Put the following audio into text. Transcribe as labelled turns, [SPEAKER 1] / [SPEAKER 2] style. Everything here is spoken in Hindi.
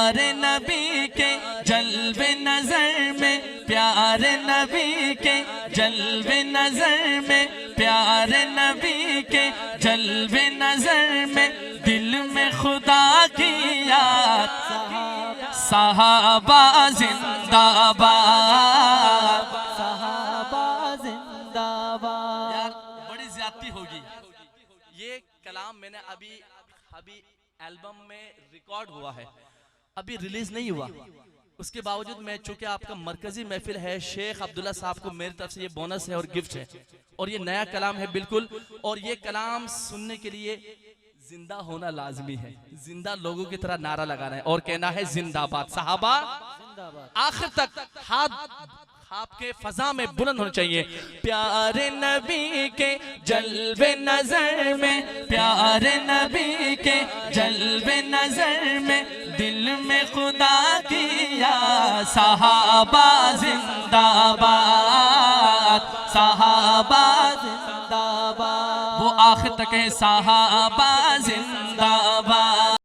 [SPEAKER 1] प्यारे नबी के जलवे नजर में, प्यारे नबी के जलवे नजर में, प्यारे नबी के जलवे नजर में, दिल में खुदा की याद, सहाबा जिंदाबाद,
[SPEAKER 2] सहाबा जिंदाबाद।
[SPEAKER 1] यार बड़ी ज्यादती होगी। ये कलाम मैंने अभी एल्बम में रिकॉर्ड हुआ है, अभी रिलीज नहीं हुआ। उसके बावजूद मैं, चूंकि आपका मरकजी महफिल है, शेख अब्दुल्ला साहब को मेरी तरफ से ये बोनस है और गिफ्ट है, और ये नया कलाम है बिल्कुल। और ये कलाम सुनने के लिए जिंदा होना लाजमी है, जिंदा लोगों की तरह नारा लगाना है और कहना है जिंदाबाद, सहाबा आखिर तक हाथ आपके फजा में बुलंद होने चाहिए। प्यारे नबी के जलवे नजर में, प्यारे नबी के जलवे नजर में, दिल में खुदा की याद, सहाबा जिंदाबाद, सहाबा
[SPEAKER 2] जिंदाबाद।
[SPEAKER 1] वो आखिर तक है सहाबा जिंदाबाद।